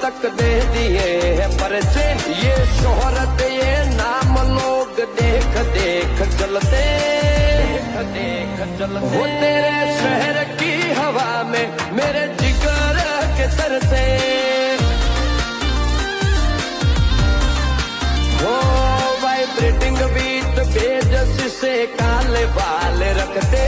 तक दे दिए हैं परसे, ये शोहरत ये नाम लोग देख देख चलते, देख चलते। वो तेरे शहर की हवा में मेरे जिगर के तरसे, हो वाइब्रेटिंग बीट बेजस से काले बाल रखते,